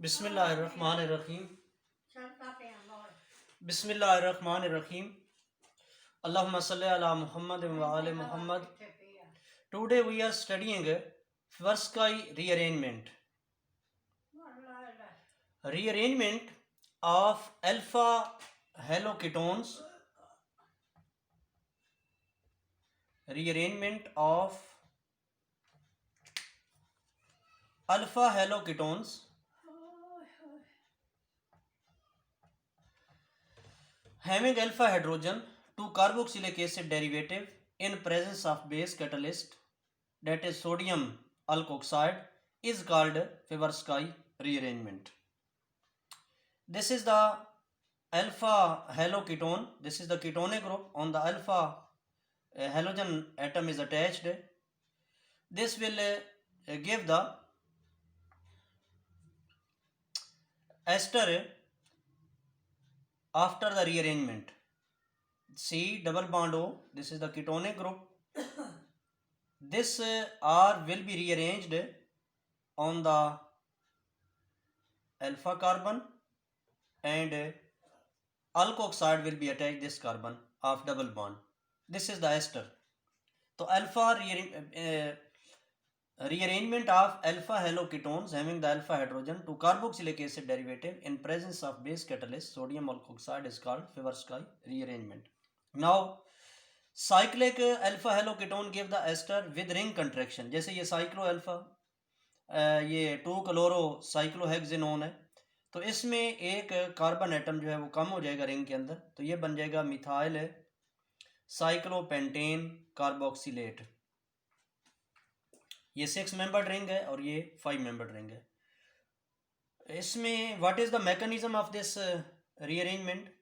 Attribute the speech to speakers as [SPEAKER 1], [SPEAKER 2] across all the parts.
[SPEAKER 1] बिस्मिल्लाहिर्रहमानिर्रहीम। बिस्मिल्लाहिर्रहमानिर्रहीम। अल्लाहुम्मा सल्ली अला मुहम्मद व आले Muhammad. Today we are studying Tversky rearrangement. Rearrangement of alpha haloketones. Rearrangement of alpha haloketones having alpha hydrogen to carboxylic acid derivative in presence of base catalyst, that is sodium alkoxide, is called Tversky rearrangement. This is the alpha haloketone. This is the ketonic group. On the alpha halogen atom is attached. This will give the ester after the rearrangement. C double bond O. This is the ketonic group. This R will be rearranged on the alpha carbon and alkoxide will be attached this carbon of double bond. This is the ester. So alpha rearrangement of alpha haloketones having the alpha hydrogen to carboxylic acid derivative in presence of base catalyst sodium alkoxide is called Tversky rearrangement. Now cyclic alpha haloketone give the ester with ring contraction. जैसे ये cyclo alpha ये 2 chloro cyclohexanone है, तो इसमें एक carbon atom जो है वो कम हो जाएगा रिंग के अंदर, तो ये बन जाएगा मिथाइल साइक्लोपेंटेन कार्बोक्सिलेट। ये 6 मेंबर्ड रिंग है और ये 5 मेंबर्ड रिंग है। इसमें what is the mechanism of this rearrangement,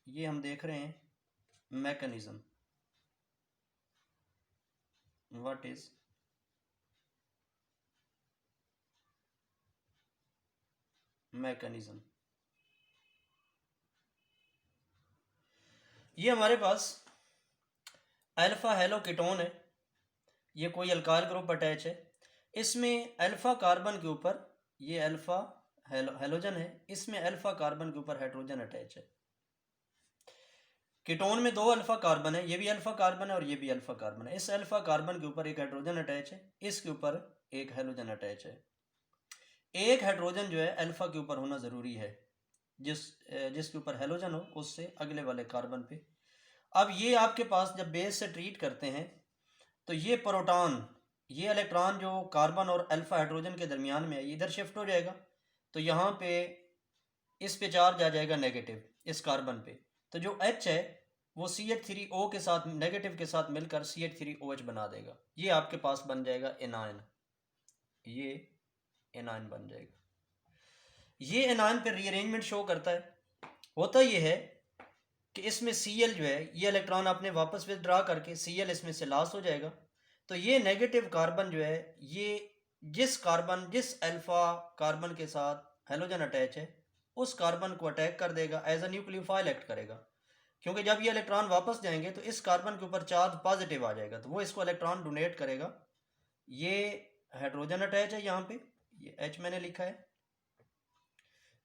[SPEAKER 1] ये हम देख रहे हैं मैकेनिज्म। व्हाट इज मैकेनिज्म, ये हमारे पास अल्फा हेलोकेटोन है, ये कोई अल्काइल ग्रुप अटैच है, इसमें अल्फा कार्बन के ऊपर ये अल्फा हेलोजन है, इसमें अल्फा कार्बन के ऊपर हाइड्रोजन अटैच है। कीटोन में 2 अल्फा कार्बन है, ये भी अल्फा कार्बन है और ये भी अल्फा कार्बन है। इस अल्फा कार्बन के ऊपर एक हाइड्रोजन अटैच है, इसके ऊपर एक हेलोजन अटैच है। एक हाइड्रोजन जो है अल्फा के ऊपर होना ज़रूरी है, जिसके ऊपर हेलोजन हो उससे अगले वाले कार्बन पे। अब ये आपके पास जब बेस से ट्रीट करते हैं तो ये प्रोटॉन, ये इलेक्ट्रॉन जो कार्बन और अल्फा हाइड्रोजन के दरमियान में है इधर शिफ्ट हो जाएगा, तो यहाँ पे इस पे चार्ज आ जाएगा नेगेटिव इस कार्बन पे, तो जो H है वो CH3O के साथ नेगेटिव के साथ मिलकर CH3OH बना देगा। ये आपके पास बन जाएगा एनायन, ये एनायन बन जाएगा। ये एनायन पे रीअरेंजमेंट शो करता है। होता ये है कि इसमें Cl जो है ये इलेक्ट्रॉन अपने वापस विथड्रॉ करके Cl इसमें से लॉस हो जाएगा, तो ये नेगेटिव कार्बन जो है ये जिस अल्फा कार्बन के साथ हेलोजन अटैच है उस कार्बन को अटैक कर देगा, एज अ न्यूक्लियोफाइल एक्ट करेगा, क्योंकि जब ये इलेक्ट्रॉन वापस जाएंगे तो इस कार्बन के ऊपर चार्ज पॉजिटिव आ जाएगा, तो वो इसको इलेक्ट्रॉन डोनेट करेगा। ये हाइड्रोजन अटैच है, यहाँ पे ये H मैंने लिखा है।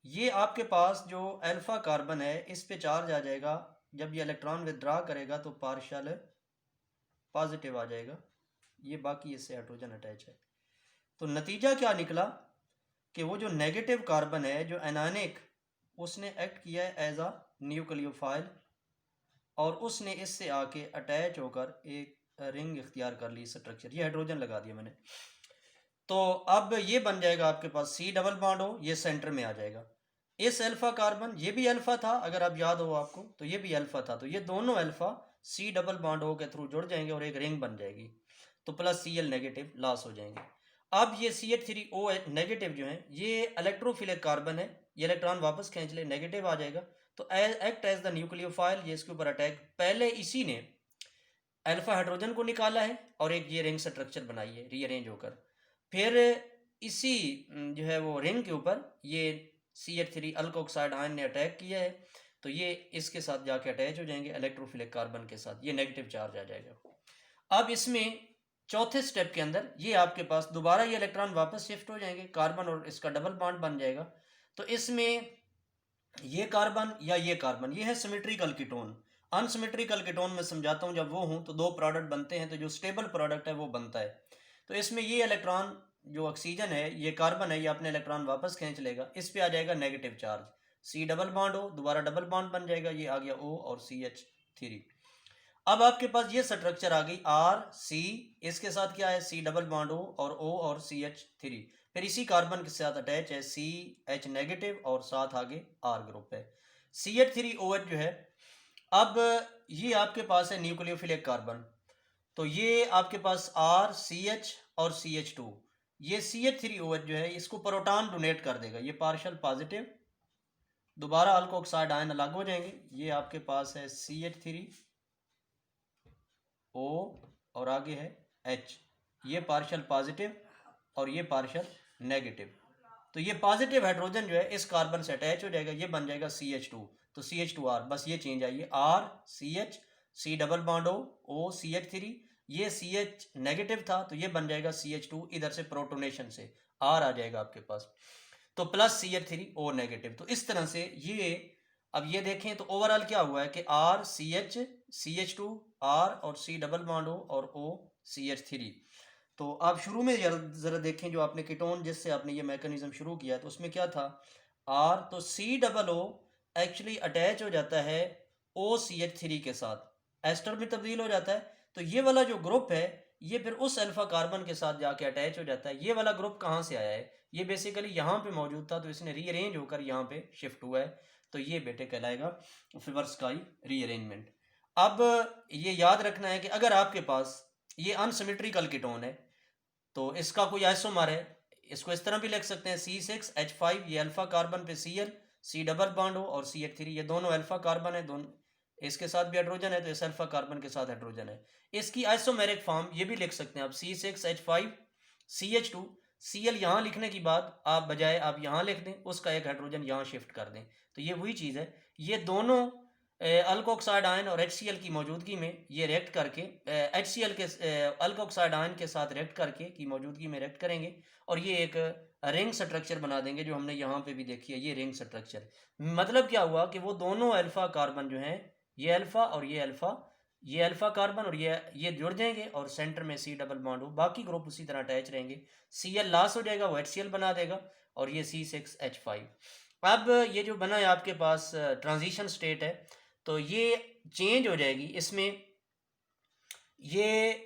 [SPEAKER 1] ये आपके पास जो अल्फा कार्बन है इस पे चार्ज आ जाएगा, जब ये इलेक्ट्रॉन विथड्रॉ करेगा तो पार्शियल पॉजिटिव आ जाएगा, ये बाकी इससे हाइड्रोजन अटैच है। तो नतीजा क्या निकला कि वो जो नेगेटिव कार्बन है जो एनायनिक, उसने एक्ट किया है एज अ न्यूक्लियोफाइल और उसने इससे आके अटैच होकर एक रिंग इख्तियार कर ली स्ट्रक्चर, ये हाइड्रोजन लगा दिया मैंने। तो अब ये बन जाएगा आपके पास C डबल बॉन्ड हो, ये सेंटर में आ जाएगा। इस अल्फा कार्बन, ये भी अल्फा था अगर आप याद हो आपको, तो ये भी अल्फा था, तो ये दोनों अल्फा C डबल बॉन्ड हो के थ्रू जुड़ जाएंगे और एक रिंग बन जाएगी, तो प्लस Cl नेगेटिव लॉस हो जाएंगे। अब ये CH3O नेगेटिव जो है ये इलेक्ट्रोफिलिक कार्बन है, ये इलेक्ट्रॉन वापस खींच ले, नेगेटिव आ जाएगा, तो एक्ट एज द न्यूक्लियोफाइल, ये इसके ऊपर अटैक। पहले इसी ने अल्फा हाइड्रोजन को निकाला है और एक ये रिंग स्ट्रक्चर बनाई है रीअरेंज होकर, फिर इसी जो है वो रिंग के ऊपर ये CH3 अल्कोक्साइड आयन ने अटैक किया है, तो ये इसके साथ जाके अटैच हो जाएंगे इलेक्ट्रोफिलिक कार्बन के साथ, ये नेगेटिव चार्ज आ जाएगा। अब इसमें चौथे स्टेप के अंदर ये आपके पास दोबारा ये इलेक्ट्रॉन वापस शिफ्ट हो जाएंगे, कार्बन और इसका डबल बॉन्ड बन जाएगा, तो इसमें ये कार्बन या ये कार्बन, ये है सिमेट्रिकल कीटोन। अनसिमेट्रिकल कीटोन में समझाता हूँ, जब वो हूँ तो दो प्रोडक्ट बनते हैं, तो जो स्टेबल प्रोडक्ट है वो बनता है। तो इसमें ये इलेक्ट्रॉन जो ऑक्सीजन है, ये कार्बन है, ये अपने इलेक्ट्रॉन वापस खींच लेगा, इस पे आ जाएगा negative charge, C double bond हो, दोबारा डबल बॉन्ड बन जाएगा, ये आ गया O और CH3। अब आपके पास ये स्ट्रक्चर आ गई RC, इसके साथ क्या है, C डबल बॉन्ड O और O और CH3। फिर इसी कार्बन के साथ अटैच है CH नेगेटिव और साथ आगे R ग्रुप है। CH3OH जो है, अब ये आपके पास है न्यूक्लियोफिलिक कार्बन, तो ये आपके पास RCH और CH2, ये CH3OH जो है इसको प्रोटॉन डोनेट कर देगा, ये पार्शियल पॉजिटिव, दोबारा अल्कोक्साइड आयन अलग हो जाएंगे, ये आपके पास है CH3O और आगे है H, ये पार्शियल पॉजिटिव और ये पार्शियल नेगेटिव। तो ये पॉजिटिव हाइड्रोजन जो है इस कार्बन से अटैच हो जाएगा, ये बन जाएगा CH2, तो CH2R, बस ये चेंज आई है, RCH, C double bond O CH3, ये CH नेगेटिव था तो ये बन जाएगा CH2, इधर से प्रोटोनेशन से R आ जाएगा आपके पास, तो प्लस CH3O नेगेटिव। तो इस तरह से ये, अब ये देखें तो ओवरऑल क्या हुआ है कि RCH CH2 R और C डबल बॉन्ड O और O CH3। तो आप शुरू में ज़रा देखें, जो आपने कीटोन जिससे आपने ये मैकेनिज्म शुरू किया तो उसमें क्या था, R, तो C double O actually attach हो जाता है OCH3 के साथ, एस्टर में तब्दील हो जाता है, तो ये वाला जो ग्रुप है ये फिर उस अल्फा कार्बन के साथ जाके अटैच हो जाता है। ये वाला ग्रुप कहाँ से आया है, ये बेसिकली यहाँ पे मौजूद था, तो इसने रीअरेंज होकर यहाँ पे शिफ्ट हुआ है, तो ये बेटे कहलाएगा फिवर्सकाई रीअरेंजमेंट। अब ये याद रखना है कि अगर आपके पास ये अनसिमेट्रिकल कीटोन है तो इसका कोई आइसोमर है, इसको इस तरह भी लिख सकते हैं C6H5, ये अल्फा कार्बन पे Cl, C डबल बॉन्ड हो और CH3, ये दोनों अल्फा कार्बन है, दोनों इसके साथ भी हाइड्रोजन है, तो इस अल्फा कार्बन के साथ हाइड्रोजन है। इसकी आइसोमेरिक फॉर्म ये भी लिख सकते हैं आप, C6H5 CH2, Cl यहाँ लिखने की बाद आप बजाय आप यहाँ लिख दें, उसका एक हाइड्रोजन यहाँ शिफ्ट कर दें, तो ये वही चीज़ है। ये दोनों अल्कोक्साइड आयन और HCl की मौजूदगी में ये रिएक्ट करके HCl के अल्कोक्साइड आयन के साथ रिएक्ट करके की मौजूदगी में रिएक्ट करेंगे और ये एक रिंग स्ट्रक्चर बना देंगे, जो हमने यहाँ पे भी देखी है, ये रिंग स्ट्रक्चर। मतलब क्या हुआ कि वो दोनों अल्फा कार्बन जो हैं, ये अल्फा और ये अल्फा, ये अल्फा कार्बन और ये जुड़ जाएंगे और सेंटर में C डबल बॉन्ड हो, बाकी ग्रुप उसी तरह अटैच रहेंगे। Cl लॉस हो जाएगा, वो HCl बना देगा और ये C6H5। अब ये जो बना है आपके पास ट्रांजिशन स्टेट है, तो ये चेंज हो जाएगी, इसमें ये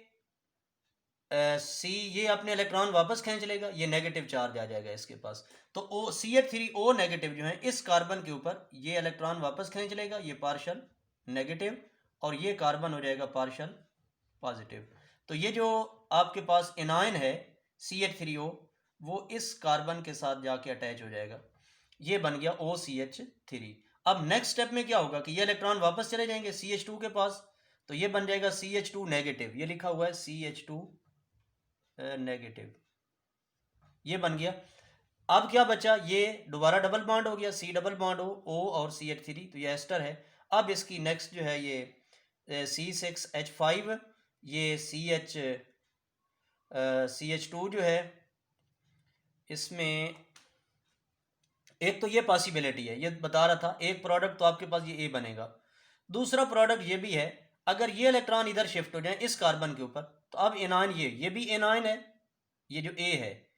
[SPEAKER 1] सी ये अपने इलेक्ट्रॉन वापस खींच लेगा, ये नेगेटिव चार्ज आ जाएगा इसके पास, तो ओ CH3O नेगेटिव जो है इस कार्बन के ऊपर ये इलेक्ट्रॉन वापस खींच लेगा, ये पार्शियल नेगेटिव, और ये कार्बन हो जाएगा पार्शियल पॉजिटिव। तो ये जो आपके पास एनायन है CH3O, वो इस कार्बन के साथ जाके अटैच हो जाएगा, ये बन गया OCH3। अब नेक्स्ट स्टेप में क्या होगा कि ये इलेक्ट्रॉन वापस चले जाएंगे CH2 के पास, तो ये बन जाएगा CH2 नेगेटिव, ये लिखा हुआ है CH2 नेगेटिव, ये बन गया। अब क्या बचा, ये दोबारा डबल बॉन्ड हो गया, C डबल बॉन्ड हो O और CH3, तो ये एस्टर है। अब इसकी नेक्स्ट जो है ये C6H5, ये CH2 जो है, इसमें एक तो ये पॉसिबिलिटी है, ये बता रहा था, एक प्रोडक्ट तो आपके पास ये A बनेगा, दूसरा प्रोडक्ट ये भी है, अगर ये इलेक्ट्रॉन इधर शिफ्ट हो जाए इस कार्बन के ऊपर, तो अब एनायन ये भी एनायन है, ये जो A है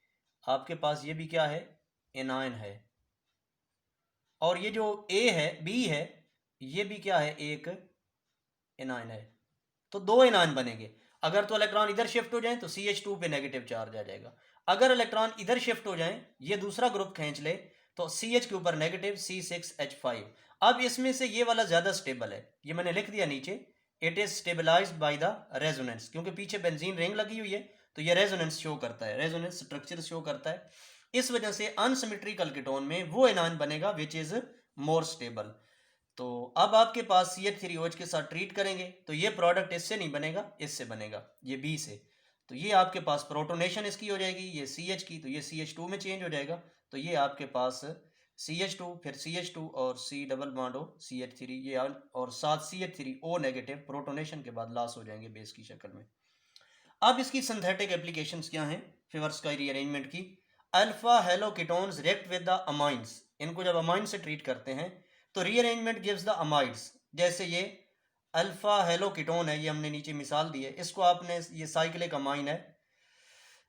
[SPEAKER 1] आपके पास ये भी क्या है, एनायन है, और ये जो A है B है ये भी क्या है, एक एनायन है, तो दो एनायन बनेंगे। अगर तो इलेक्ट्रॉन इधर शिफ्ट हो जाए तो CH2 पे नेगेटिव चार्ज आ जाएगा, अगर इलेक्ट्रॉन इधर शिफ्ट हो जाए, ये दूसरा ग्रुप खींच ले, तो CH के ऊपर नेगेटिव C6H5। अब इसमें से ये वाला ज़्यादा स्टेबल है, ये मैंने लिख दिया नीचे, it is stabilised by the resonance, क्योंकि पीछे बेंजीन रिंग लगी हुई है, तो ये रेजोनेंस शो करता है, रेजोनेंस स्ट्रक्चर शो करता है। इस वजह से अनसिमेट्रिकल कीटोन में वो एनायन बनेगा विच इज मोर स्टेबल। तो अब आपके पास CH3OH के साथ ट्रीट करेंगे तो ये प्रोडक्ट इससे नहीं बनेगा, इससे बनेगा, ये B से, तो ये आपके पास प्रोटोनेशन इसकी हो जाएगी, ये CH की, तो ये CH2 में चेंज हो जाएगा, तो ये आपके पास CH2, फिर CH2 और C डबल बॉन्ड हो CH3, ये और साथ CH3O नेगेटिव प्रोटोनेशन के बाद लॉस हो जाएंगे बेस की शक्ल में। अब इसकी सिंथेटिक एप्लीकेशंस क्या हैं फिवर्सकाई रीअरेंजमेंट की, alpha hello ketones react with the amines, इनको जब अमाइन से ट्रीट करते हैं तो रीअरेंजमेंट गिव्स द अमाइड्स। जैसे ये अल्फा हेलोकीटोन है, ये हमने नीचे मिसाल दी है, इसको आपने, ये साइक्लिक अमाइन है,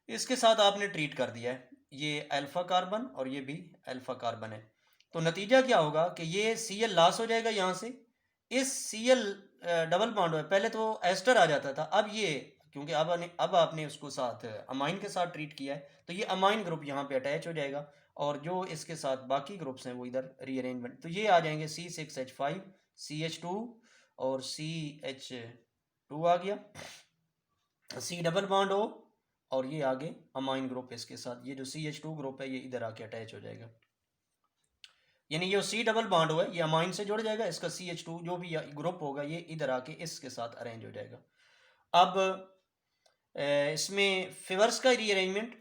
[SPEAKER 1] इसके साथ आपने ट्रीट कर दिया है, ये अल्फा कार्बन और ये भी अल्फा कार्बन है। तो नतीजा क्या होगा कि ये Cl लॉस हो जाएगा यहाँ से, इस Cl डबल बॉन्ड है, पहले तो एस्टर आ जाता था, अब ये क्योंकि अब आपने उसको साथ अमाइन के साथ ट्रीट किया है तो ये अमाइन ग्रुप यहाँ पे अटैच हो जाएगा, और जो इसके साथ बाकी ग्रुप्स हैं वो इधर रीअरेंजमेंट, तो ये आ जाएंगे C6H5 CH2 और CH2 आ गया, C डबल बॉन्ड O, और ये आगे अमाइन ग्रुप इसके साथ, ये जो CH2 ग्रुप है ये इधर आके अटैच हो जाएगा, यानी ये C डबल बॉन्ड है ये अमाइन से जुड़ जाएगा, इसका CH2 जो भी ग्रुप होगा ये इधर आके इसके साथ अरेंज हो जाएगा। अब इसमें फिवर्स का rearrangement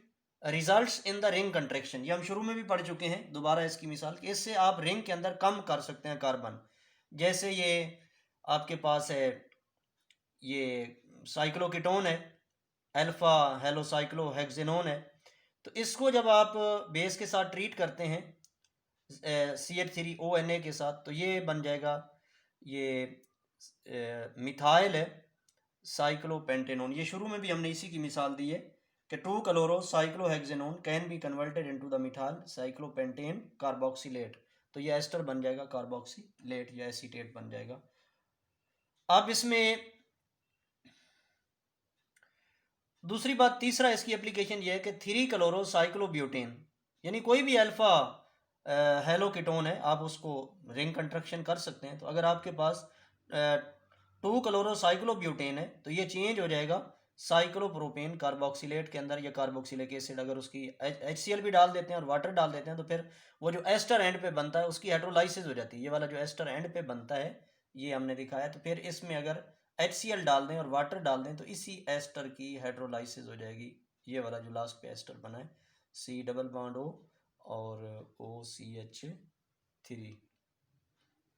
[SPEAKER 1] results in the ring contraction, ये हम शुरू में भी पढ़ चुके हैं, दोबारा इसकी मिसाल कि इससे आप रिंग के अंदर कम कर सकते हैं कार्बन। जैसे ये आपके पास है ये साइक्लोकीटोन है, अल्फा हेलोसाइक्लोहेक्सेनोन है, तो इसको जब आप बेस के साथ ट्रीट करते हैं CH3ONA के साथ तो ये बन जाएगा, ये मिथाइल है साइक्लोपेंटेनोन। ये शुरू में भी हमने इसी की मिसाल दी है कि 2 chloro cyclohexanone can be converted into the methyl cyclopentane carboxylate, तो ये एस्टर बन जाएगा कार्बोक्सिलेट या एसीटेट बन जाएगा। अब इसमें दूसरी बात, तीसरा इसकी एप्लीकेशन ये है कि 3 क्लोरो साइक्लोब्यूटेन, यानी कोई भी अल्फा हेलोकीटोन है आप उसको रिंग कंस्ट्रक्शन कर सकते हैं, तो अगर आपके पास 2 क्लोरो साइक्लोब्यूटेन है तो ये चेंज हो जाएगा साइक्लोप्रोपेन कार्बोक्सिलेट के अंदर, या कार्बोक्सिलिक एसिड, अगर उसकी HCl भी डाल देते हैं और वाटर डाल देते हैं तो फिर वो जो एस्टर एंड पे बनता है उसकी हाइड्रोलाइसिस हो जाती है, ये वाला जो एस्टर एंड पे बनता है ये हमने दिखाया, तो फिर इसमें अगर HCl डाल दें और वाटर डाल दें तो इसी एस्टर की हाइड्रोलाइसिस हो जाएगी, ये वाला जो लास्ट पे एस्टर बना है C डबल बॉन्ड O और OCH3,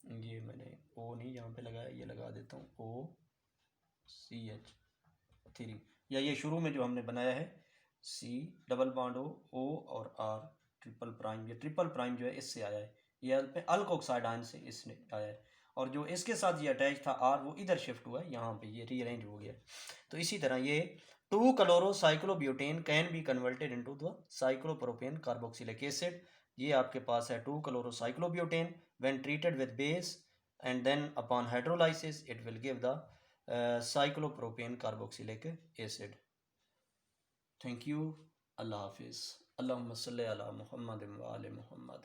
[SPEAKER 1] ये मैंने O नहीं यहाँ पे लगाया, ये लगा देता हूँ OCH3, या ये शुरू में जो हमने बनाया है C डबल बॉन्ड O और R ट्रिपल प्राइम, ये ट्रिपल प्राइम जो है इससे आया है, ये अल्कोक्साइड आयन से इसने आया है, और जो इसके साथ ये अटैच था R वो इधर शिफ्ट हुआ है, यहाँ पे ये रीअरेंज हो गया। तो इसी तरह ये 2 chloro cyclobutane can be converted into the cyclopropane carboxylic acid, ये आपके पास है 2 chloro cyclobutane when treated with base and then upon hydrolysis it will give the cyclopropane carboxylic acid. Thank you, अल्लाह हाफिज़, अल्लाहुम्मा सल्ली अला मुहम्मद व आले मुहम्मद।